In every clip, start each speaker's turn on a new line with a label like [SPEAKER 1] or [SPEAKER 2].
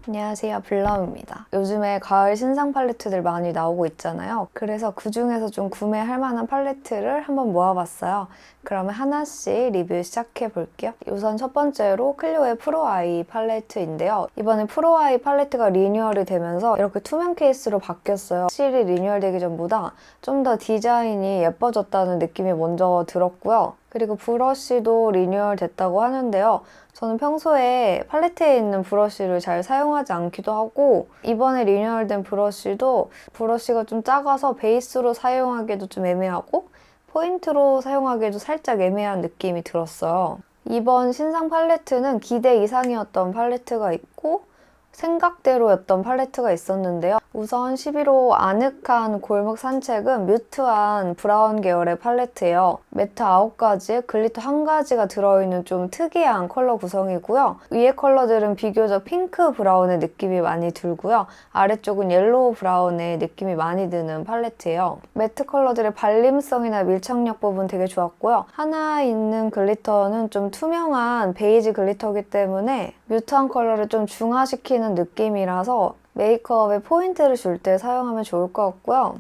[SPEAKER 1] 안녕하세요, 블럼입니다. 요즘에 가을 신상 팔레트들 많이 나오고 있잖아요. 그래서 그중에서 좀 구매할 만한 팔레트를 한번 모아봤어요. 그러면 하나씩 리뷰 시작해 볼게요. 우선 첫 번째로 클리오의 프로 아이 팔레트인데요. 이번에 프로 아이 팔레트가 리뉴얼이 되면서 이렇게 투명 케이스로 바뀌었어요. 확실히 리뉴얼되기 전보다 좀 더 디자인이 예뻐졌다는 느낌이 먼저 들었고요. 그리고 브러쉬도 리뉴얼 됐다고 하는데요. 저는 평소에 팔레트에 있는 브러쉬를 잘 사용하지 않기도 하고 이번에 리뉴얼된 브러쉬도 브러쉬가 좀 작아서 베이스로 사용하기도 좀 애매하고 포인트로 사용하기에도 살짝 애매한 느낌이 들었어요. 이번 신상 팔레트는 기대 이상이었던 팔레트가 있고 생각대로였던 팔레트가 있었는데요. 우선 11호 아늑한 골목 산책은 뮤트한 브라운 계열의 팔레트예요. 매트 9가지에 글리터 1가지가 들어있는 좀 특이한 컬러 구성이고요. 위에 컬러들은 비교적 핑크 브라운의 느낌이 많이 들고요. 아래쪽은 옐로우 브라운의 느낌이 많이 드는 팔레트예요. 매트 컬러들의 발림성이나 밀착력 부분 되게 좋았고요. 하나 있는 글리터는 좀 투명한 베이지 글리터이기 때문에 뮤트한 컬러를 좀 중화시키는 느낌이라서 메이크업에 포인트를 줄 때 사용하면 좋을 것 같고요.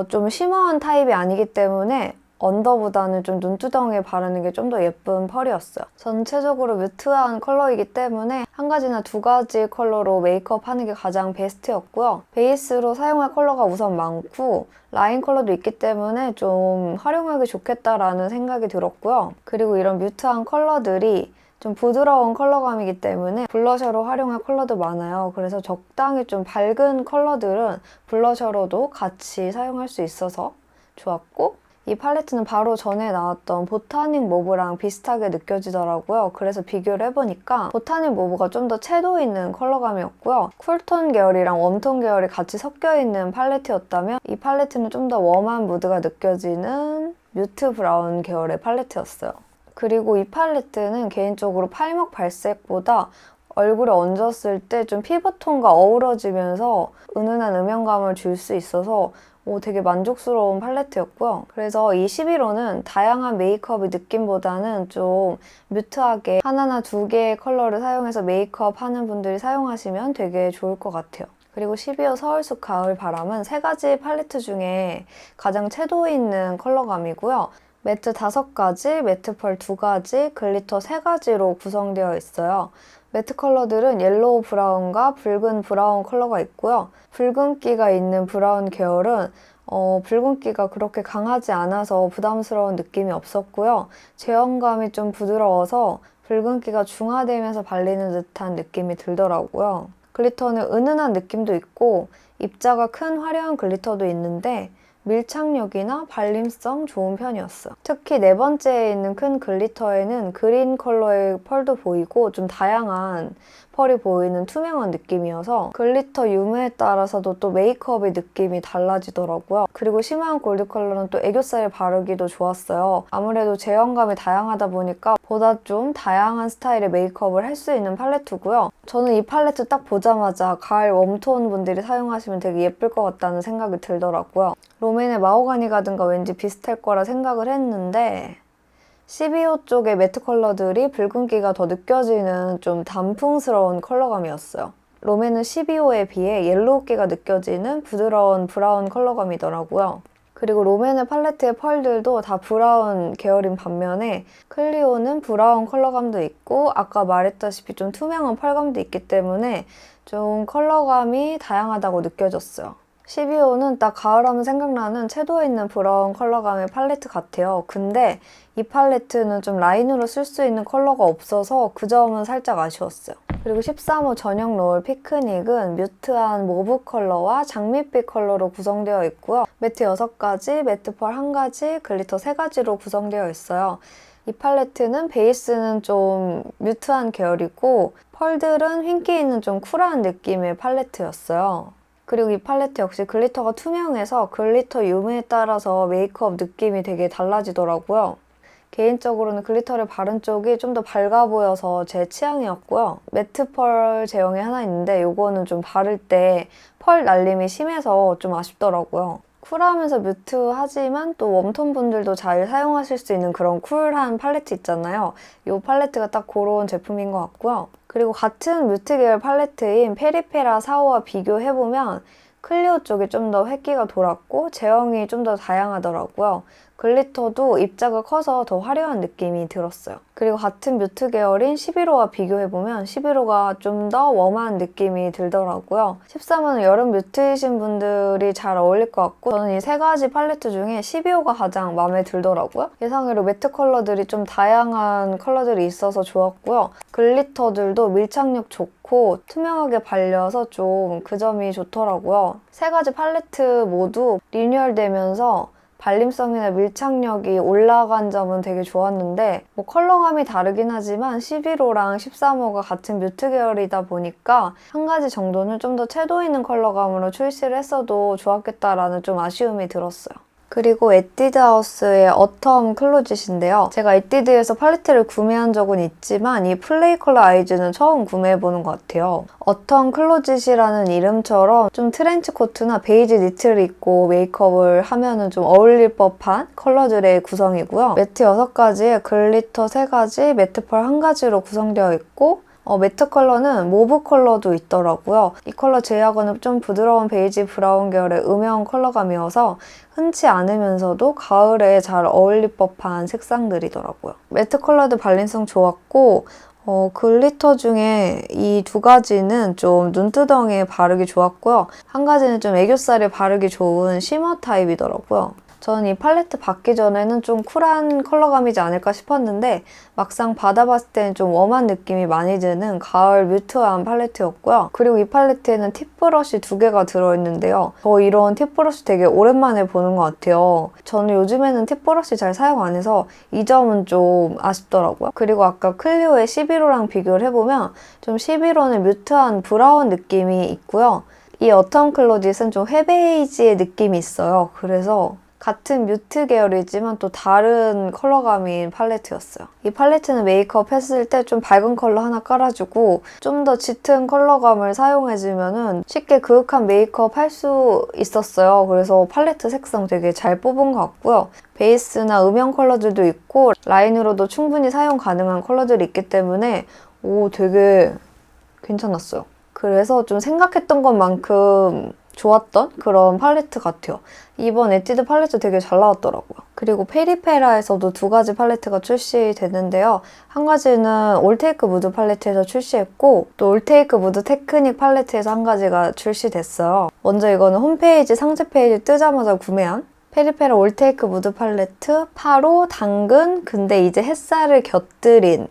[SPEAKER 1] 좀 쉬머한 타입이 아니기 때문에 언더보다는 좀 눈두덩이에 바르는 게 좀 더 예쁜 펄이었어요. 전체적으로 뮤트한 컬러이기 때문에 한 가지나 두 가지 컬러로 메이크업 하는 게 가장 베스트였고요. 베이스로 사용할 컬러가 우선 많고 라인 컬러도 있기 때문에 좀 활용하기 좋겠다라는 생각이 들었고요. 그리고 이런 뮤트한 컬러들이 좀 부드러운 컬러감이기 때문에 블러셔로 활용할 컬러도 많아요. 그래서 적당히 좀 밝은 컬러들은 블러셔로도 같이 사용할 수 있어서 좋았고 이 팔레트는 바로 전에 나왔던 보타닉 모브랑 비슷하게 느껴지더라고요. 그래서 비교를 해보니까 보타닉 모브가 좀 더 채도 있는 컬러감이었고요. 쿨톤 계열이랑 웜톤 계열이 같이 섞여있는 팔레트였다면 이 팔레트는 좀 더 웜한 무드가 느껴지는 뮤트 브라운 계열의 팔레트였어요. 그리고 이 팔레트는 개인적으로 팔목 발색보다 얼굴에 얹었을 때 좀 피부톤과 어우러지면서 은은한 음영감을 줄 수 있어서 되게 만족스러운 팔레트였고요. 그래서 이 11호는 다양한 메이크업의 느낌보다는 좀 뮤트하게 하나나 두 개의 컬러를 사용해서 메이크업 하는 분들이 사용하시면 되게 좋을 것 같아요. 그리고 12호 서울숲 가을 바람은 세 가지 팔레트 중에 가장 채도 있는 컬러감이고요. 매트 5가지, 매트 펄 2가지, 글리터 3가지로 구성되어 있어요. 매트 컬러들은 옐로우 브라운과 붉은 브라운 컬러가 있고요. 붉은기가 있는 브라운 계열은 붉은기가 그렇게 강하지 않아서 부담스러운 느낌이 없었고요. 제형감이 좀 부드러워서 붉은기가 중화되면서 발리는 듯한 느낌이 들더라고요. 글리터는 은은한 느낌도 있고 입자가 큰 화려한 글리터도 있는데 밀착력이나 발림성 좋은 편이었어요. 특히 네 번째에 있는 큰 글리터에는 그린 컬러의 펄도 보이고 좀 다양한 펄이 보이는 투명한 느낌이어서 글리터 유무에 따라서도 또 메이크업의 느낌이 달라지더라고요. 그리고 심한 골드 컬러는 또 애교살에 바르기도 좋았어요. 아무래도 제형감이 다양하다 보니까 보다 좀 다양한 스타일의 메이크업을 할 수 있는 팔레트고요. 저는 이 팔레트 딱 보자마자 가을 웜톤 분들이 사용하시면 되게 예쁠 것 같다는 생각이 들더라고요. 롬앤의 마호가니 가든과 왠지 비슷할 거라 생각을 했는데 12호 쪽의 매트 컬러들이 붉은기가 더 느껴지는 좀 단풍스러운 컬러감이었어요. 롬앤은 12호에 비해 옐로우기가 느껴지는 부드러운 브라운 컬러감이더라고요. 그리고 롬앤의 팔레트의 펄들도 다 브라운 계열인 반면에 클리오는 브라운 컬러감도 있고 아까 말했다시피 좀 투명한 펄감도 있기 때문에 좀 컬러감이 다양하다고 느껴졌어요. 12호는 딱 가을하면 생각나는 채도 있는 브라운 컬러감의 팔레트 같아요. 근데 이 팔레트는 좀 라인으로 쓸 수 있는 컬러가 없어서 그 점은 살짝 아쉬웠어요. 그리고 13호 전용 롤 피크닉은 뮤트한 모브 컬러와 장밋빛 컬러로 구성되어 있고요. 매트 6가지, 매트 펄 1가지, 글리터 3가지로 구성되어 있어요. 이 팔레트는 베이스는 좀 뮤트한 계열이고 펄들은 흰기 있는 좀 쿨한 느낌의 팔레트였어요. 그리고 이 팔레트 역시 글리터가 투명해서 글리터 유무에 따라서 메이크업 느낌이 되게 달라지더라고요. 개인적으로는 글리터를 바른 쪽이 좀 더 밝아 보여서 제 취향이었고요. 매트 펄 제형이 하나 있는데 이거는 좀 바를 때 펄 날림이 심해서 좀 아쉽더라고요. 쿨하면서 뮤트하지만 또 웜톤 분들도 잘 사용하실 수 있는 그런 쿨한 팔레트 있잖아요. 이 팔레트가 딱 그런 제품인 것 같고요. 그리고 같은 뮤트 계열 팔레트인 페리페라 4호와 비교해보면 클리오 쪽이 좀 더 획기가 돌았고 제형이 좀 더 다양하더라고요. 글리터도 입자가 커서 더 화려한 느낌이 들었어요. 그리고 같은 뮤트 계열인 11호와 비교해보면 11호가 좀 더 웜한 느낌이 들더라고요. 13호는 여름 뮤트이신 분들이 잘 어울릴 것 같고 저는 이 세 가지 팔레트 중에 12호가 가장 마음에 들더라고요. 예상외로 매트 컬러들이 좀 다양한 컬러들이 있어서 좋았고요. 글리터들도 밀착력 좋고 투명하게 발려서 좀 그 점이 좋더라고요. 세 가지 팔레트 모두 리뉴얼되면서 발림성이나 밀착력이 올라간 점은 되게 좋았는데 뭐 컬러감이 다르긴 하지만 11호랑 13호가 같은 뮤트 계열이다 보니까 한 가지 정도는 좀 더 채도 있는 컬러감으로 출시를 했어도 좋았겠다라는 좀 아쉬움이 들었어요. 그리고 에뛰드하우스의 어텀 클로짓인데요. 제가 에뛰드에서 팔레트를 구매한 적은 있지만 이 플레이 컬러 아이즈는 처음 구매해보는 것 같아요. 어텀 클로짓이라는 이름처럼 좀 트렌치 코트나 베이지 니트를 입고 메이크업을 하면은 좀 어울릴 법한 컬러들의 구성이고요. 매트 6가지에 글리터 3가지, 매트 펄 1가지로 구성되어 있고 매트 컬러는 모브 컬러도 있더라고요. 이 컬러 제약은 좀 부드러운 베이지 브라운 계열의 음영 컬러감이어서 흔치 않으면서도 가을에 잘 어울릴 법한 색상들이더라고요. 매트 컬러도 발림성 좋았고 글리터 중에 이 2가지는 좀 눈두덩이에 바르기 좋았고요. 한 가지는 좀 애교살에 바르기 좋은 쉬머 타입이더라고요. 저는 이 팔레트 받기 전에는 좀 쿨한 컬러감이지 않을까 싶었는데 막상 받아봤을 때는 좀 웜한 느낌이 많이 드는 가을 뮤트한 팔레트였고요. 그리고 이 팔레트에는 팁 브러쉬 2개가 들어있는데요. 저 이런 팁 브러쉬 되게 오랜만에 보는 것 같아요. 저는 요즘에는 팁 브러쉬 잘 사용 안 해서 이 점은 좀 아쉽더라고요. 그리고 아까 클리오의 11호랑 비교를 해보면 좀 11호는 뮤트한 브라운 느낌이 있고요. 이 어텀 클로짓은 좀 회베이지의 느낌이 있어요. 그래서 같은 뮤트 계열이지만 또 다른 컬러감인 팔레트였어요. 이 팔레트는 메이크업 했을 때 좀 밝은 컬러 하나 깔아주고 좀 더 짙은 컬러감을 사용해주면 쉽게 그윽한 메이크업 할 수 있었어요. 그래서 팔레트 색상 되게 잘 뽑은 것 같고요. 베이스나 음영 컬러들도 있고 라인으로도 충분히 사용 가능한 컬러들이 있기 때문에 되게 괜찮았어요. 그래서 좀 생각했던 것만큼 좋았던 그런 팔레트 같아요. 이번 에뛰드 팔레트 되게 잘 나왔더라고요. 그리고 페리페라에서도 2가지 팔레트가 출시됐는데요. 한 가지는 올테이크 무드 팔레트에서 출시했고 또 올테이크 무드 테크닉 팔레트에서 한 가지가 출시됐어요. 먼저 이거는 홈페이지 상세 페이지 뜨자마자 구매한 페리페라 올테이크 무드 팔레트 8호 당근 근데 이제 햇살을 곁들인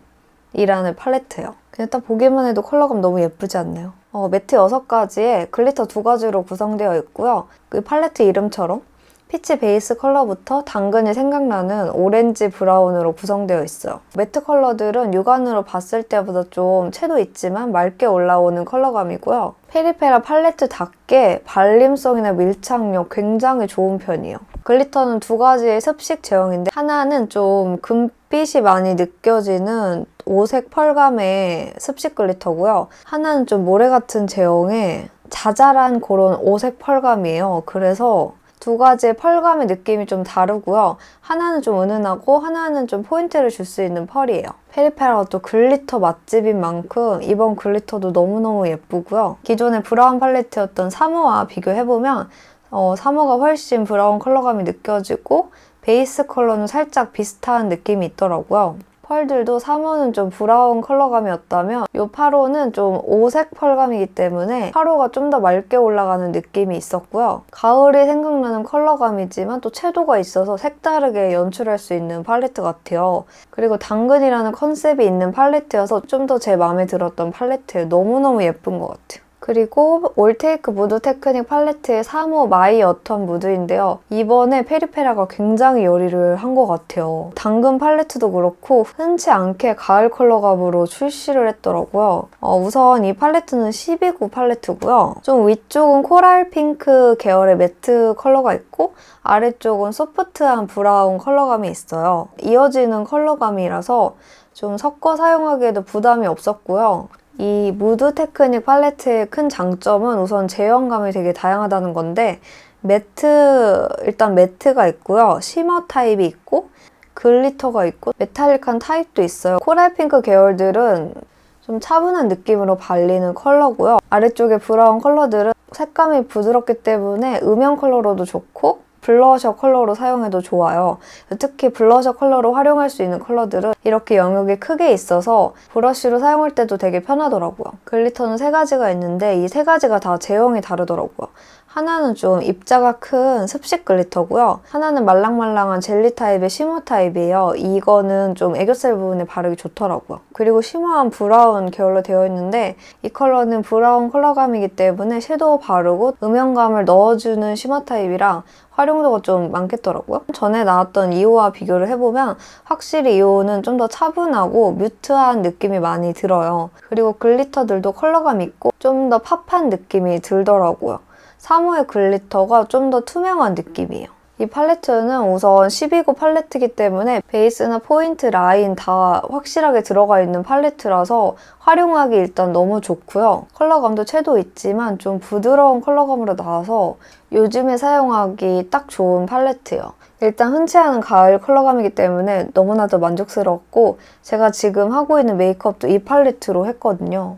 [SPEAKER 1] 이라는 팔레트예요. 그냥 딱 보기만 해도 컬러감 너무 예쁘지 않나요? 매트 6가지에 글리터 2가지로 구성되어 있고요. 그 팔레트 이름처럼 피치 베이스 컬러부터 당근이 생각나는 오렌지 브라운으로 구성되어 있어요. 매트 컬러들은 육안으로 봤을 때보다 좀 채도 있지만 맑게 올라오는 컬러감이고요. 페리페라 팔레트답게 발림성이나 밀착력 굉장히 좋은 편이에요. 글리터는 2가지의 습식 제형인데 하나는 좀 금빛이 많이 느껴지는 오색 펄감의 습식 글리터고요. 하나는 좀 모래 같은 제형의 자잘한 그런 오색 펄감이에요. 그래서 2가지의 펄감의 느낌이 좀 다르고요. 하나는 좀 은은하고 하나는 좀 포인트를 줄 수 있는 펄이에요. 페리페라가 또 글리터 맛집인 만큼 이번 글리터도 너무너무 예쁘고요. 기존의 브라운 팔레트였던 3호와 비교해보면 3호가 훨씬 브라운 컬러감이 느껴지고 베이스 컬러는 살짝 비슷한 느낌이 있더라고요. 펄들도 3호는 좀 브라운 컬러감이었다면 이 8호는 좀 오색 펄감이기 때문에 8호가 좀 더 맑게 올라가는 느낌이 있었고요. 가을이 생각나는 컬러감이지만 또 채도가 있어서 색다르게 연출할 수 있는 팔레트 같아요. 그리고 당근이라는 컨셉이 있는 팔레트여서 좀 더 제 마음에 들었던 팔레트예요. 너무너무 예쁜 것 같아요. 그리고 올테이크 무드 테크닉 팔레트의 3호 마이 어텀 무드인데요. 이번에 페리페라가 굉장히 요리를 한 것 같아요. 당근 팔레트도 그렇고 흔치 않게 가을 컬러감으로 출시를 했더라고요. 우선 이 팔레트는 12구 팔레트고요. 좀 위쪽은 코랄 핑크 계열의 매트 컬러가 있고 아래쪽은 소프트한 브라운 컬러감이 있어요. 이어지는 컬러감이라서 좀 섞어 사용하기에도 부담이 없었고요. 이 무드 테크닉 팔레트의 큰 장점은 우선 제형감이 되게 다양하다는 건데 일단 매트가 있고요. 쉬머 타입이 있고 글리터가 있고 메탈릭한 타입도 있어요. 코랄 핑크 계열들은 좀 차분한 느낌으로 발리는 컬러고요. 아래쪽에 브라운 컬러들은 색감이 부드럽기 때문에 음영 컬러로도 좋고 블러셔 컬러로 사용해도 좋아요. 특히 블러셔 컬러로 활용할 수 있는 컬러들은 이렇게 영역이 크게 있어서 브러쉬로 사용할 때도 되게 편하더라고요. 글리터는 3가지가 있는데 이 3가지가 다 제형이 다르더라고요. 하나는 좀 입자가 큰 습식 글리터고요. 하나는 말랑말랑한 젤리 타입의 쉬머 타입이에요. 이거는 좀 애교살 부분에 바르기 좋더라고요. 그리고 쉬머한 브라운 계열로 되어 있는데 이 컬러는 브라운 컬러감이기 때문에 섀도우 바르고 음영감을 넣어주는 쉬머 타입이랑 활용도가 좀 많겠더라고요. 전에 나왔던 2호와 비교를 해보면 확실히 2호는 좀 더 차분하고 뮤트한 느낌이 많이 들어요. 그리고 글리터들도 컬러감 있고 좀 더 팝한 느낌이 들더라고요. 3호의 글리터가 좀 더 투명한 느낌이에요. 이 팔레트는 우선 12호 팔레트이기 때문에 베이스나 포인트, 라인 다 확실하게 들어가 있는 팔레트라서 활용하기 일단 너무 좋고요. 컬러감도 채도 있지만 좀 부드러운 컬러감으로 나와서 요즘에 사용하기 딱 좋은 팔레트예요. 일단 흔치 않은 가을 컬러감이기 때문에 너무나도 만족스럽고 제가 지금 하고 있는 메이크업도 이 팔레트로 했거든요.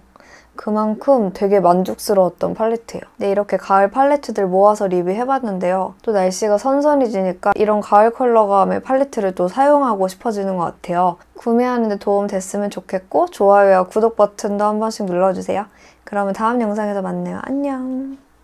[SPEAKER 1] 그만큼 되게 만족스러웠던 팔레트예요. 네, 이렇게 가을 팔레트들 모아서 리뷰해봤는데요. 또 날씨가 선선해지니까 이런 가을 컬러감의 팔레트를 또 사용하고 싶어지는 것 같아요. 구매하는 데 도움 됐으면 좋겠고 좋아요와 구독 버튼도 한 번씩 눌러주세요. 그러면 다음 영상에서 만나요. 안녕!